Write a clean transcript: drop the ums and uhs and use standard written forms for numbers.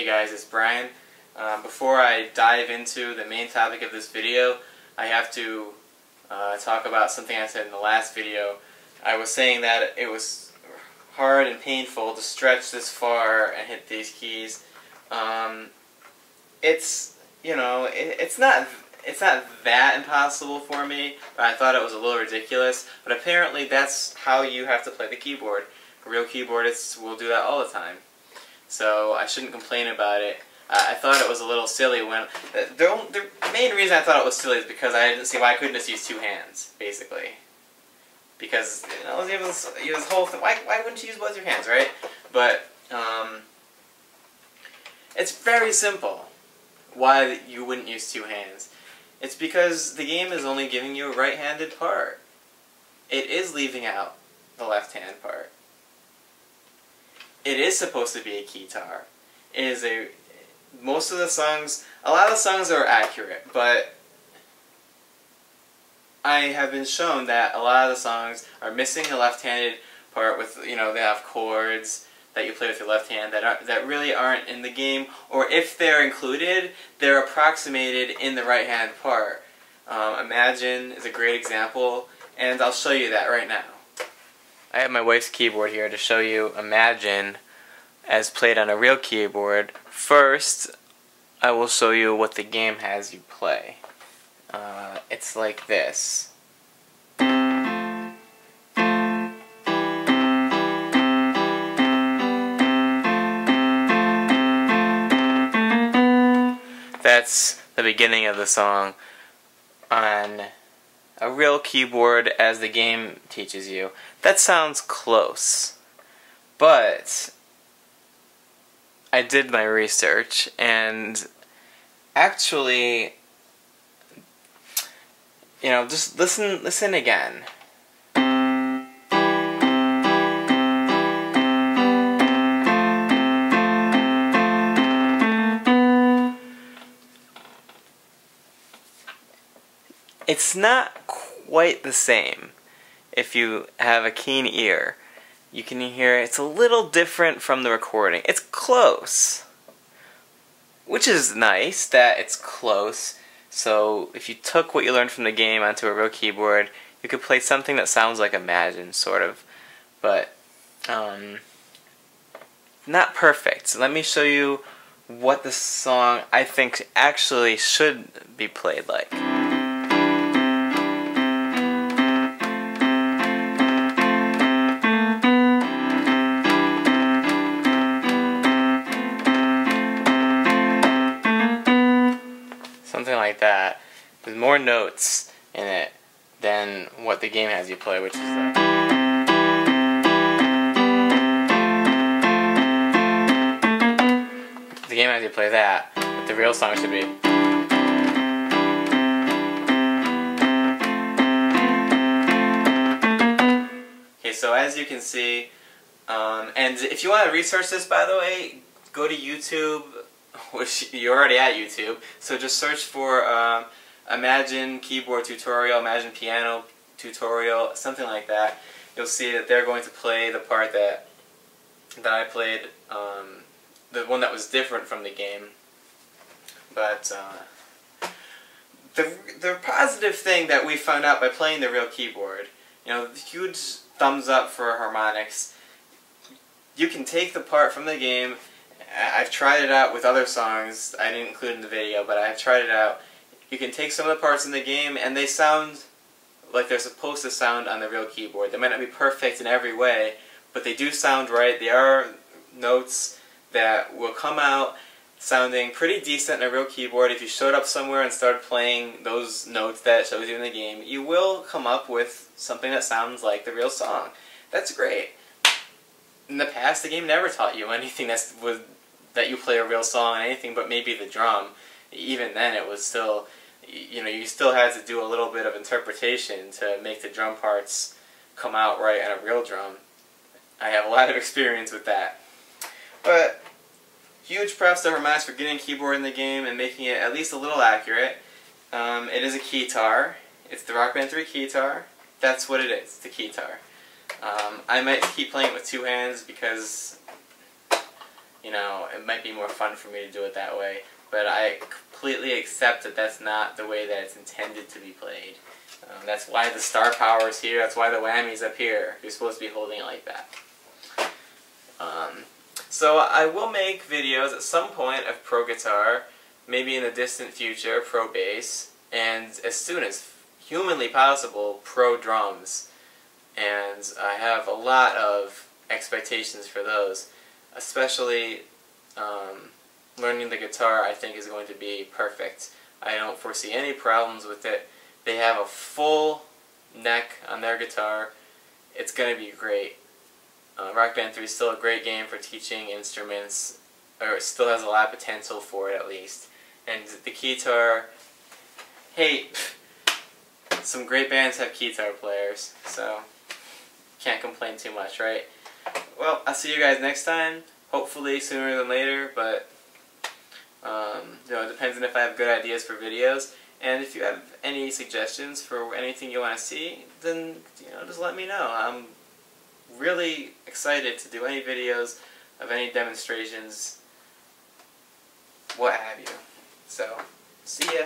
guys, it's Brian. Before I dive into the main topic of this video, I have to talk about something I said in the last video. I was saying that it was hard and painful to stretch this far and hit these keys. It's not that impossible for me, but I thought it was a little ridiculous. But apparently that's how you have to play the keyboard. Real keyboardists will do that all the time. So I shouldn't complain about it. I thought it was a little silly when... The main reason I thought it was silly is because I didn't see why I couldn't just use two hands, basically. Because, you know, you have this whole thing. Why wouldn't you use both your hands, right? But, it's very simple why you wouldn't use two hands. It's because the game is only giving you a right-handed part. It is leaving out the left-hand part. It is supposed to be a keytar. It is a... Most of the songs... A lot of the songs are accurate, but I have been shown that a lot of the songs are missing the left-handed part with, you know, they have chords that you play with your left hand that really aren't in the game, or if they're included, they're approximated in the right-hand part. Imagine is a great example, and I'll show you that right now. I have my wife's keyboard here to show you Imagine as played on a real keyboard. First, I will show you what the game has you play. It's like this. That's the beginning of the song on a real keyboard as the game teaches you. That sounds close, but I did my research and actually, you know, just listen again. It's not quite the same if you have a keen ear. You can hear it's a little different from the recording. It's close, which is nice that it's close. So if you took what you learned from the game onto a real keyboard, you could play something that sounds like Imagine, sort of. But, not perfect. So let me show you what the song I think actually should be played like. Something like that, with more notes in it than what the game has you play, which is that. The game has you play that, but the real song should be. Okay, so as you can see, and if you want to research this, by the way, go to YouTube, which you're already at YouTube, so just search for Imagine keyboard tutorial, Imagine piano tutorial, something like that. You'll see that they're going to play the part that I played, the one that was different from the game. But the positive thing that we found out by playing the real keyboard, you know, huge thumbs up for harmonics. You can take the part from the game. I've tried it out with other songs. I didn't include in the video, but I've tried it out. You can take some of the parts in the game and they sound like they're supposed to sound on the real keyboard. They might not be perfect in every way, but they do sound right. They are notes that will come out sounding pretty decent in a real keyboard. If you showed up somewhere and started playing those notes that it shows you in the game, you will come up with something that sounds like the real song. That's great. In the past, the game never taught you anything that you play a real song on anything but maybe the drum. Even then, it was still, you know, you still had to do a little bit of interpretation to make the drum parts come out right on a real drum. I have a lot of experience with that. But huge props to Hermias for getting a keyboard in the game and making it at least a little accurate. It is a Keytar. It's the Rock Band 3 Keytar. That's what it is. It's a Keytar. I might keep playing it with two hands because you know, it might be more fun for me to do it that way. But I completely accept that that's not the way that it's intended to be played. That's why the star power is here. That's why the whammy's up here. You're supposed to be holding it like that. So I will make videos at some point of pro guitar, maybe in the distant future, pro bass, and as soon as humanly possible, pro drums. And I have a lot of expectations for those, especially learning the guitar. I think is going to be perfect. I don't foresee any problems with it. They have a full neck on their guitar. It's going to be great. Rock Band 3 is still a great game for teaching instruments, or it still has a lot of potential for it at least. And the Keytar, hey, some great bands have Keytar players, so can't complain too much, right? Well, I'll see you guys next time, hopefully sooner than later, but you know, it depends on if I have good ideas for videos. And if you have any suggestions for anything you want to see, then you know, just let me know. I'm really excited to do any videos of any demonstrations, what have you. So, see ya.